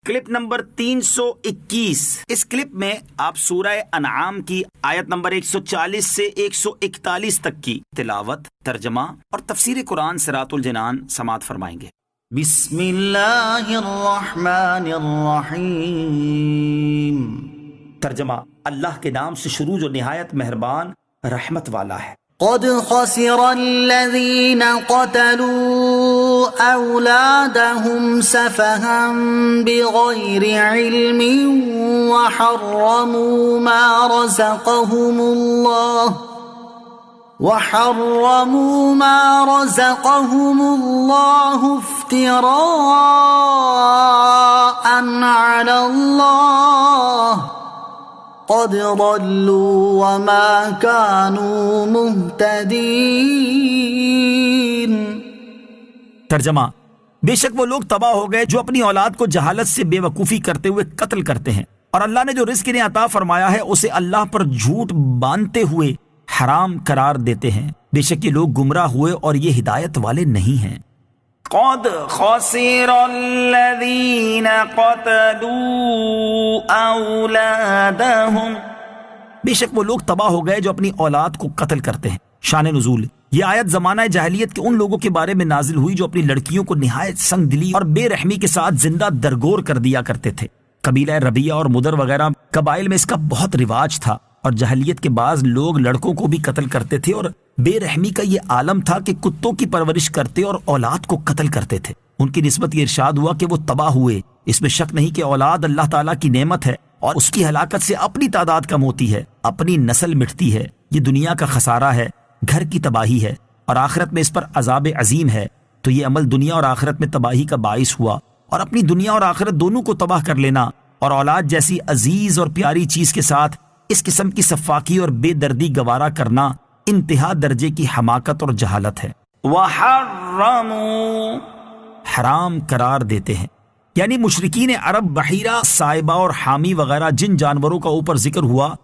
Clip number 321۔ اس clip میں آپ سورہ انعام کی آیت نمبر 140 سے 141 تک کی تلاوت، ترجمہ اور تفسیر قرآن صراط الجنان سماعت فرمائیں گے۔ بسم اللہ الرحمن الرحیم۔ ترجمہ، اللہ کے نام سے شروع جو نہایت مہربان رحمت والا ہے۔ قد خسر الذین قتلوا اولادهم سفها بغیر علم وحرموا ما رزقهم الله افتراء على الله قد ضلوا وما كانوا مهتدين۔ ترجمہ، بے شک وہ لوگ تباہ ہو گئے جو اپنی اولاد کو جہالت سے بے وقوفی کرتے ہوئے قتل کرتے ہیں، اور اللہ نے جو رزق انہیں عطا فرمایا ہے اسے اللہ پر جھوٹ باندھتے ہوئے حرام قرار دیتے ہیں۔ بے شک یہ لوگ گمراہ ہوئے اور یہ ہدایت والے نہیں ہیں۔ قد خسر الذین قتلوا اولادهم، بے شک وہ لوگ تباہ ہو گئے جو اپنی اولاد کو قتل کرتے ہیں۔ شان نزول، یہ آیت زمانہ جاہلیت کے ان لوگوں کے بارے میں نازل ہوئی جو اپنی لڑکیوں کو نہایت سنگ دلی اور بے رحمی کے ساتھ زندہ درگور کر دیا کرتے تھے۔ قبیلہ ربیہ اور مدر وغیرہ قبائل میں اس کا بہت رواج تھا، اور جاہلیت کے بعض لوگ لڑکوں کو بھی قتل کرتے تھے، اور بے رحمی کا یہ عالم تھا کہ کتوں کی پرورش کرتے اور اولاد کو قتل کرتے تھے۔ ان کی نسبت یہ ارشاد ہوا کہ وہ تباہ ہوئے۔ اس میں شک نہیں کہ اولاد اللہ تعالیٰ کی نعمت ہے، اور اس کی ہلاکت سے اپنی تعداد کم ہوتی ہے، اپنی نسل مٹتی ہے۔ یہ دنیا کا خسارہ ہے، گھر کی تباہی ہے، اور آخرت میں اس پر عذاب عظیم ہے۔ تو یہ عمل دنیا اور آخرت میں تباہی کا باعث ہوا، اور اپنی دنیا اور آخرت دونوں کو تباہ کر لینا اور اولاد جیسی عزیز اور پیاری چیز کے ساتھ اس قسم کی سفاکی اور بے دردی گوارا کرنا انتہا درجے کی حماقت اور جہالت ہے۔ وَحَرَّمُوا، حرام قرار دیتے ہیں، یعنی مشرکین عرب بحیرہ، صائبہ اور حامی وغیرہ جن جانوروں کا اوپر ذکر ہوا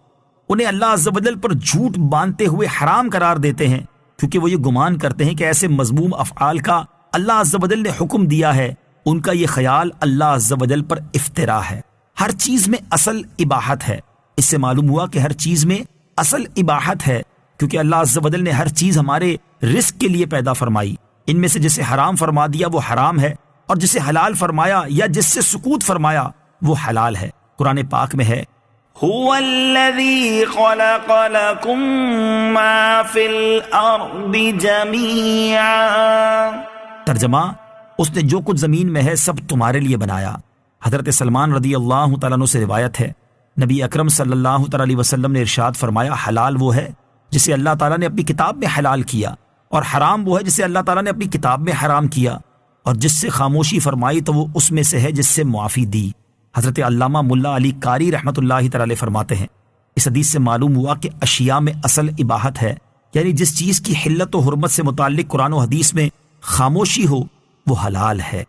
انہیں اللہ عز و جل پر جھوٹ باندھتے ہوئے حرام قرار دیتے ہیں، کیونکہ وہ یہ گمان کرتے ہیں کہ ایسے مذموم افعال کا اللہ عز و جل نے حکم دیا ہے۔ ان کا یہ خیال اللہ عز و جل پر افتراء ہے۔ ہر چیز میں اصل اباحت ہے۔ اس سے معلوم ہوا کہ ہر چیز میں اصل اباحت ہے، کیونکہ اللہ عز و جل نے ہر چیز ہمارے رزق کے لیے پیدا فرمائی۔ ان میں سے جسے حرام فرما دیا وہ حرام ہے، اور جسے حلال فرمایا یا جس سے سکوت فرمایا وہ حلال ہے۔ قرآن پاک میں ہے، هو الذی خلق لکم ما فی الارض جمیعا، ترجمہ، اس نے جو کچھ زمین میں ہے سب تمہارے لیے بنایا۔ حضرت سلمان رضی اللہ تعالیٰ عنہ سے روایت ہے، نبی اکرم صلی اللہ تعالیٰ علیہ وسلم نے ارشاد فرمایا، حلال وہ ہے جسے اللہ تعالیٰ نے اپنی کتاب میں حلال کیا، اور حرام وہ ہے جسے اللہ تعالیٰ نے اپنی کتاب میں حرام کیا، اور جس سے خاموشی فرمائی تو وہ اس میں سے ہے جس سے معافی دی۔ حضرت علامہ ملا علی قاری رحمۃ اللہ تعالیٰ علیہ فرماتے ہیں، اس حدیث سے معلوم ہوا کہ اشیاء میں اصل اباحت ہے، یعنی جس چیز کی حلت و حرمت سے متعلق قرآن و حدیث میں خاموشی ہو وہ حلال ہے۔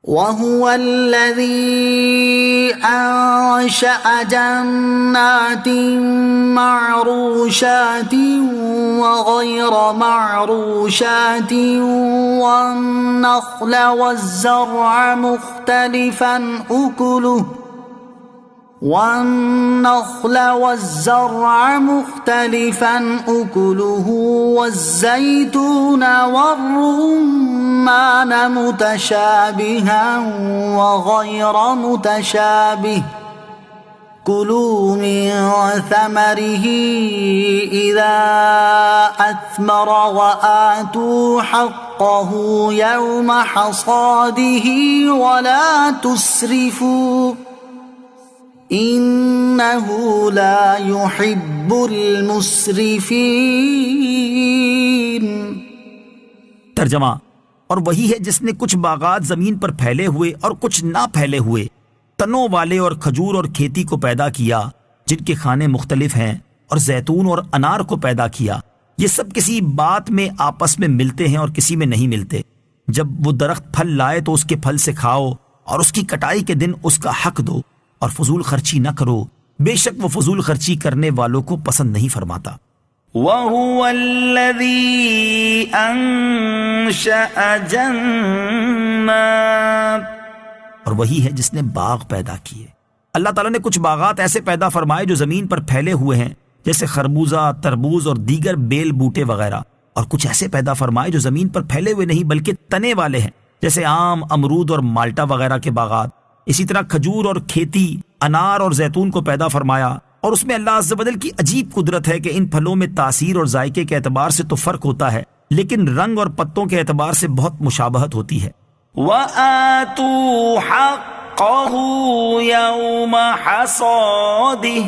وَهُوَ الَّذِي أَنشَأَ جَنَّاتٍ مَّعْرُوشَاتٍ وَغَيْرَ مَعْرُوشَاتٍ وَالنَّخْلَ وَالزَّرْعَ مُخْتَلِفًا أُكُلُهُ وَالزَّيْتُونَ وَالرُّمَّانَ مُتَشَابِهًا وَغَيْرَ مُتَشَابِهٍ كُلُوا مِن ثَمَرِهِ إِذَا أَثْمَرَ وَآتُوا حَقَّهُ يَوْمَ حَصَادِهِ وَلَا تُسْرِفُوا إِنَّهُ لَا يُحِبُّ الْمُسْرِفِينَ۔ ترجمہ، اور وہی ہے جس نے کچھ باغات زمین پر پھیلے ہوئے اور کچھ نہ پھیلے ہوئے، تنوں والے اور کھجور اور کھیتی کو پیدا کیا جن کے کھانے مختلف ہیں، اور زیتون اور انار کو پیدا کیا۔ یہ سب کسی بات میں آپس میں ملتے ہیں اور کسی میں نہیں ملتے۔ جب وہ درخت پھل لائے تو اس کے پھل سے کھاؤ، اور اس کی کٹائی کے دن اس کا حق دو، اور فضول خرچی نہ کرو، بے شک وہ فضول خرچی کرنے والوں کو پسند نہیں فرماتا۔ وَهُوَ الَّذِي أَنشَأَ جَنَّاتٍ، اور وہی ہے جس نے باغ پیدا کیے۔ اللہ تعالیٰ نے کچھ باغات ایسے پیدا فرمائے جو زمین پر پھیلے ہوئے ہیں، جیسے خربوزہ، تربوز اور دیگر بیل بوٹے وغیرہ، اور کچھ ایسے پیدا فرمائے جو زمین پر پھیلے ہوئے نہیں بلکہ تنے والے ہیں، جیسے آم، امرود اور مالٹا وغیرہ کے باغات۔ اسی طرح کھجور اور کھیتی، انار اور زیتون کو پیدا فرمایا، اور اس میں اللہ عز و جل کی عجیب قدرت ہے کہ ان پھلوں میں تاثیر اور ذائقے کے اعتبار سے تو فرق ہوتا ہے، لیکن رنگ اور پتوں کے اعتبار سے بہت مشابہت ہوتی ہے۔ وَآتُوا حَقَّهُ يَوْمَ حَصَادِهِ،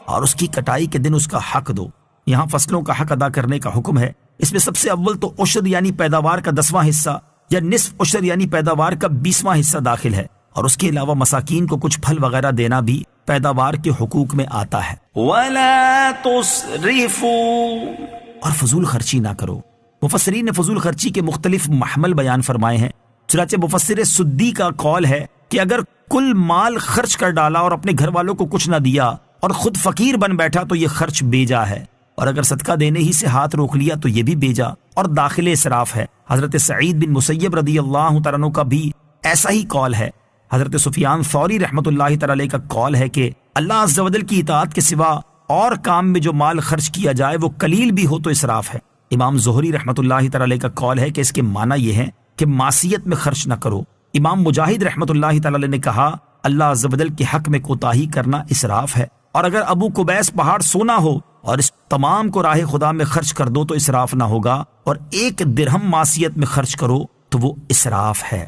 اور اس کی کٹائی کے دن اس کا حق دو۔ یہاں فصلوں کا حق ادا کرنے کا حکم ہے۔ اس میں سب سے اول تو عشر یعنی پیداوار کا 10واں حصہ یا نصف عشر یعنی پیداوار کا 20واں حصہ داخل ہے، اور اس کے علاوہ مساکین کو کچھ پھل وغیرہ دینا بھی پیداوار کے حقوق میں آتا ہے۔ وَلَا تُسْرِفُوا، اور فضول خرچی نہ کرو۔ مفسرین نے فضول خرچی کے مختلف محمل بیان فرمائے ہیں۔ چنانچہ مفسر سدی کا قول ہے کہ اگر کل مال خرچ کر ڈالا اور اپنے گھر والوں کو کچھ نہ دیا اور خود فقیر بن بیٹھا تو یہ خرچ بیجا ہے، اور اگر صدقہ دینے ہی سے ہاتھ روک لیا تو یہ بھی بیجا اور داخل اسراف ہے۔ حضرت سعید بن مسیب رضی اللہ تعالیٰ عنہ کا بھی ایسا ہی قول ہے۔ حضرت سفیان ثوری رحمۃ اللہ تعالی علیہ کا قول ہے کہ اللہ عز و جل کی اطاعت کے سوا اور کام میں جو مال خرچ کیا جائے وہ قلیل بھی ہو تو اسراف ہے۔ امام زہری رحمۃ اللہ تعالی علیہ کا قول ہے کہ اس کے معنی یہ ہے کہ معصیت میں خرچ نہ کرو۔ امام مجاہد رحمۃ اللہ تعالی علیہ نے کہا اللہ عز و جل کے حق میں کوتاہی کرنا اسراف ہے، اور اگر ابو قبیس پہاڑ سونا ہو اور اس تمام کو راہ خدا میں خرچ کر دو تو اسراف نہ ہوگا، اور 1 درہم معصیت میں خرچ کرو تو وہ اسراف ہے۔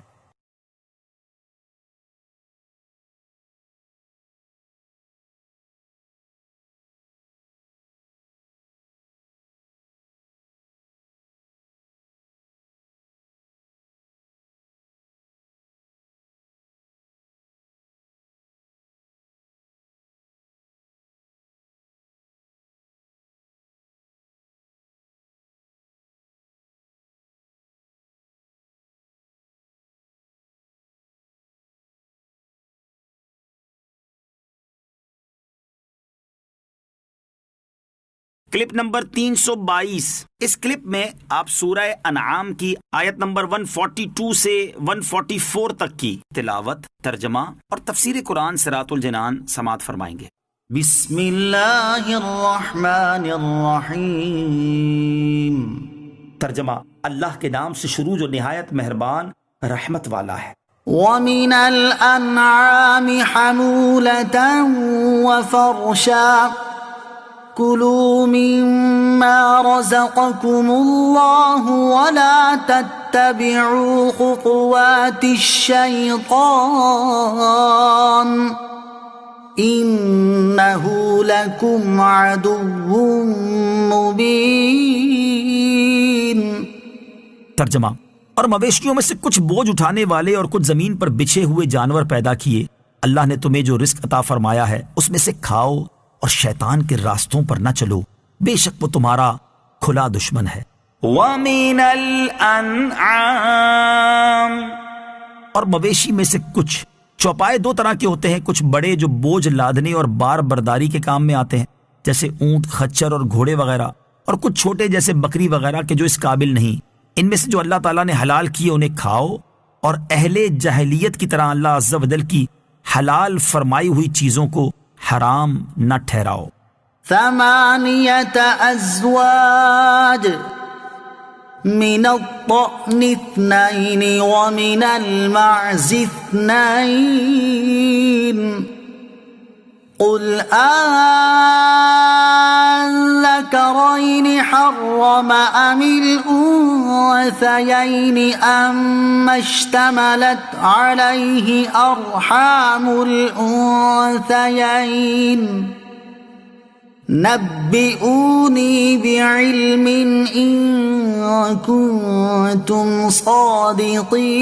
Clip number 322۔ اس کلپ میں آپ سورہ انعام کی آیت نمبر 142 سے 144 تک کی تلاوت، ترجمہ اور تفسیر قرآن صراط الجنان سماعت فرمائیں گے۔ بسم اللہ الرحمن الرحیم۔ ترجمہ، اللہ کے نام سے شروع جو نہایت مہربان رحمت والا ہے۔ وَمِنَ الْأَنْعَامِ حَمُولَةً وَفَرْشًا كُلُوا مِمَّا رَزَقَكُمُ اللَّهُ وَلَا تَتَّبِعُوا خُطُوَاتِ الشَّيْطَانِ إِنَّهُ لَكُمْ عَدُوٌّ مُبِينٌ۔ ترجمہ، اور مویشیوں میں سے کچھ بوجھ اٹھانے والے اور کچھ زمین پر بچھے ہوئے جانور پیدا کیے۔ اللہ نے تمہیں جو رزق عطا فرمایا ہے اس میں سے کھاؤ اور شیطان کے راستوں پر نہ چلو، بے شک وہ تمہارا کھلا دشمن ہے۔ وَمِنَ الْأَنْعَامِ، اور مویشی میں سے کچھ چوپائے 2 طرح کے ہوتے ہیں، کچھ بڑے جو بوجھ لادنے اور بار برداری کے کام میں آتے ہیں جیسے اونٹ، خچر اور گھوڑے وغیرہ، اور کچھ چھوٹے جیسے بکری وغیرہ کے جو اس قابل نہیں۔ ان میں سے جو اللہ تعالیٰ نے حلال کیے انہیں کھاؤ، اور اہل جاہلیت کی طرح اللہ عز و جل کی حلال فرمائی ہوئی چیزوں کو حرام نہ ٹھہراؤ۔ 8 أزواج من الضأن 2 ومن المعز 2 قل الذكرين حرم أم الأنثيين أما اشتملت عليه أرحام الأنثيين نبئوني بعلم إن كنتم صادقين۔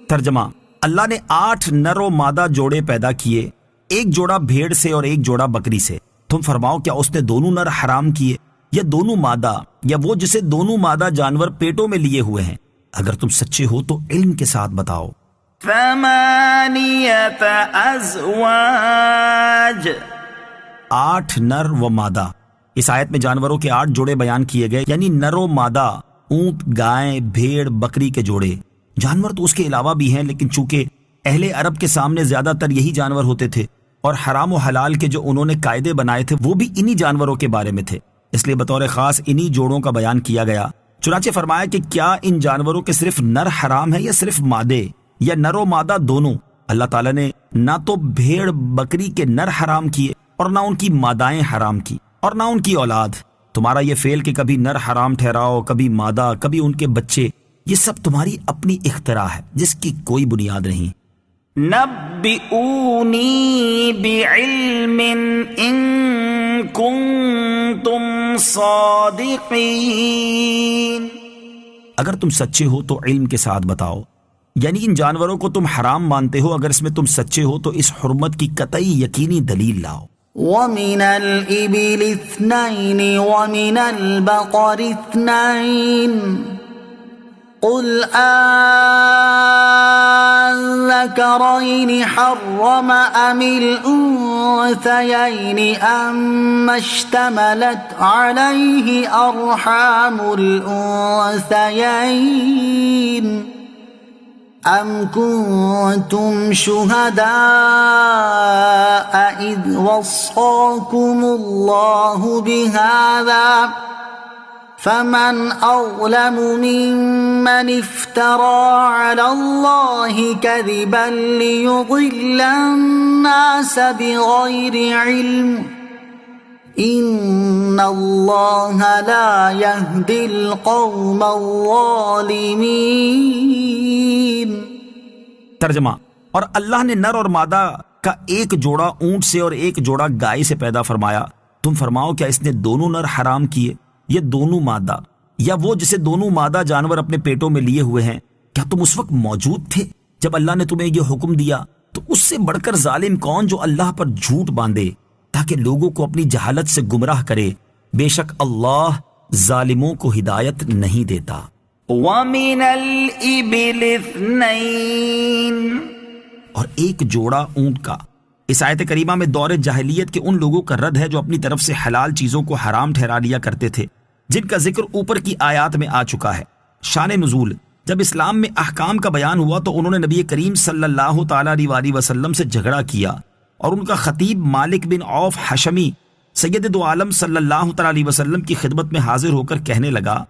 ترجمہ، اللہ نے 8 نر و مادہ جوڑے پیدا کیے، ایک جوڑا بھیڑ سے اور ایک جوڑا بکری سے۔ تم فرماؤ کیا اس نے دونوں نر حرام کیے یا دونوں مادہ، یا وہ جسے دونوں مادہ جانور پیٹوں میں لیے ہوئے ہیں؟ اگر تم سچے ہو تو علم کے ساتھ بتاؤ۔ 8 أزواج، 8 نر و مادہ۔ اس آیت میں جانوروں کے 8 جوڑے بیان کیے گئے، یعنی نر و مادہ، اونٹ، گائے، بھیڑ، بکری کے جوڑے۔ جانور تو اس کے علاوہ بھی ہیں، لیکن چونکہ اہل عرب کے سامنے زیادہ تر یہی جانور ہوتے تھے اور حرام و حلال کے جو انہوں نے قاعدے بنائے تھے وہ بھی انہی جانوروں کے بارے میں تھے، اس لیے بطور خاص انہی جوڑوں کا بیان کیا گیا۔ چنانچہ فرمایا کہ کیا ان جانوروں کے صرف نر حرام ہے یا صرف مادے، یا نر و مادہ دونوں؟ اللہ تعالیٰ نے نہ تو بھیڑ بکری کے نر حرام کیے اور نہ ان کی مادائیں حرام کی اور نہ ان کی اولاد۔ تمہارا یہ فعل کہ کبھی نر حرام ٹھہراؤ، کبھی مادہ، کبھی ان کے بچے، یہ سب تمہاری اپنی اختراع ہے جس کی کوئی بنیاد نہیں۔ نبئونی بعلم ان کنتم صادقین، اگر تم سچے ہو تو علم کے ساتھ بتاؤ، یعنی ان جانوروں کو تم حرام مانتے ہو، اگر اس میں تم سچے ہو تو اس حرمت کی قطعی یقینی دلیل لاؤ۔ وَمِنَ الْإِبِلِ اثْنَيْنِ وَمِنَ الْبَقَرِ اثْنَيْنِ قُلْ أَذَّكَرَيْنِ حَرَّمَ أَمِ الْأُنثَيَيْنِ أَمَّا اشْتَمَلَتْ عَلَيْهِ أَرْحَامُ الْأُنثَيَيْنِ أَمْ كُنْتُمْ شُهَدَاءَ إِذْ وَصَّاكُمُ اللَّهُ بِهَذَا فَمَنْ أَظْلَمُ مِمَّنِ افْتَرَى عَلَى اللَّهِ كَذِبًا لِيُضِلَّ النَّاسَ بِغَيْرِ عِلْمٍ إِنَّ اللَّهَ لَا يَهْدِي الْقَوْمَ الظَّالِمِينَ۔ ترجمہ، اور اللہ نے نر اور مادہ کا ایک جوڑا اونٹ سے اور ایک جوڑا گائے سے پیدا فرمایا، تم فرماؤ کیا اس نے دونوں نر حرام کیے یہ دونوں مادہ، یا وہ جسے دونوں مادہ جانور اپنے پیٹوں میں لیے ہوئے ہیں؟ کیا تم اس وقت موجود تھے جب اللہ نے تمہیں یہ حکم دیا؟ تو اس سے بڑھ کر ظالم کون جو اللہ پر جھوٹ باندھے تاکہ لوگوں کو اپنی جہالت سے گمراہ کرے؟ بے شک اللہ ظالموں کو ہدایت نہیں دیتا۔ وَمِنَ الْإِبِلِ اثْنَيْنِ، اور ایک جوڑا اونٹ کا۔ اس آیت کریمہ میں دور جاہلیت کے ان لوگوں کا رد ہے جو اپنی طرف سے حلال چیزوں کو حرام ٹھہرا لیا کرتے تھے، جن کا ذکر اوپر کی آیات میں آ چکا ہے۔ شان نزول، جب اسلام میں احکام کا بیان ہوا تو انہوں نے نبی کریم صلی اللہ تعالیٰ علیہ وسلم سے جھگڑا کیا، اور ان کا خطیب مالک بن عوف حشمی سید دو عالم صلی اللہ تعالیٰ علیہ وسلم کی خدمت میں حاضر ہو کر کہنے لگا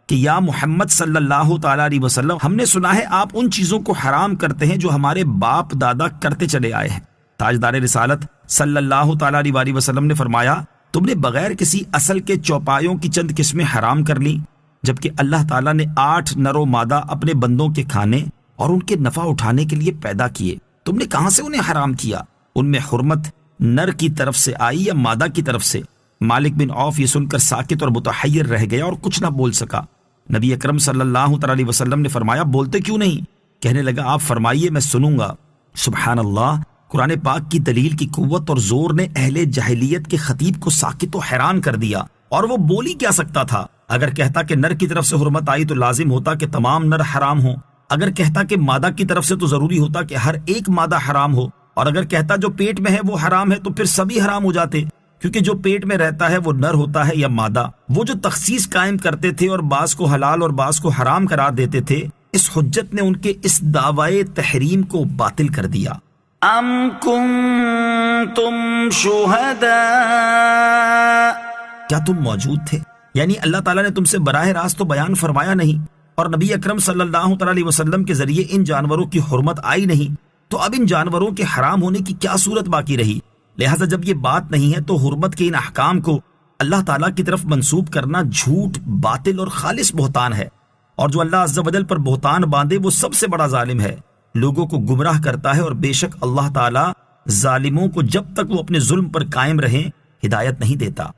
کہ یا محمد صلی اللہ تعالیٰ علیہ وسلم، ہم نے سنا ہے آپ ان چیزوں کو حرام کرتے ہیں جو ہمارے باپ دادا کرتے چلے آئے ہیں۔ تاجدار رسالت صلی اللہ تعالیٰ علیہ وسلم نے فرمایا، تم نے بغیر کسی اصل کے چوپایوں کی چند قسمیں حرام کر لی، جبکہ اللہ تعالیٰ نے 8 نر و مادہ اپنے بندوں کے کھانے اور ان کے نفع اٹھانے کے لیے پیدا کیے، تم نے کہاں سے انہیں حرام کیا؟ ان میں حرمت نر کی طرف سے آئی یا مادہ کی طرف سے؟ مالک بن عوف یہ سن کر ساکت اور متحیر رہ گیا اور کچھ نہ بول سکا۔ نبی اکرم صلی اللہ تعالیٰ علیہ وسلم نے فرمایا، بولتے کیوں نہیں؟ کہنے لگا، آپ فرمائیے میں سنوں گا۔ سبحان اللہ، قرآن پاک کی دلیل کی قوت اور زور نے اہل جاہلیت کے خطیب کو ساکت و حیران کر دیا، اور وہ بول ہی کیا سکتا تھا؟ اگر کہتا کہ نر کی طرف سے حرمت آئی تو لازم ہوتا کہ تمام نر حرام ہوں، اگر کہتا کہ مادہ کی طرف سے تو ضروری ہوتا کہ ہر ایک مادہ حرام ہو، اور اگر کہتا جو پیٹ میں ہے وہ حرام ہے تو پھر سبھی حرام ہو جاتے، کیونکہ جو پیٹ میں رہتا ہے وہ نر ہوتا ہے یا مادہ۔ وہ جو تخصیص قائم کرتے تھے اور بعض کو حلال اور بعض کو حرام قرار دیتے تھے، اس حجت نے ان کے اس دعوی تحریم کو باطل کر دیا۔ ام کنتم شہداء، کیا تم موجود تھے؟ یعنی اللہ تعالیٰ نے تم سے براہ راست تو بیان فرمایا نہیں، اور نبی اکرم صلی اللہ تعالیٰ علیہ وسلم کے ذریعے ان جانوروں کی حرمت آئی نہیں، تو اب ان جانوروں کے حرام ہونے کی کیا صورت باقی رہی؟ لہٰذا جب یہ بات نہیں ہے تو حرمت کے ان احکام کو اللہ تعالیٰ کی طرف منسوب کرنا جھوٹ، باطل اور خالص بہتان ہے، اور جو اللہ عز و جل پر بہتان باندھے وہ سب سے بڑا ظالم ہے، لوگوں کو گمراہ کرتا ہے، اور بے شک اللہ تعالیٰ ظالموں کو جب تک وہ اپنے ظلم پر قائم رہیں ہدایت نہیں دیتا۔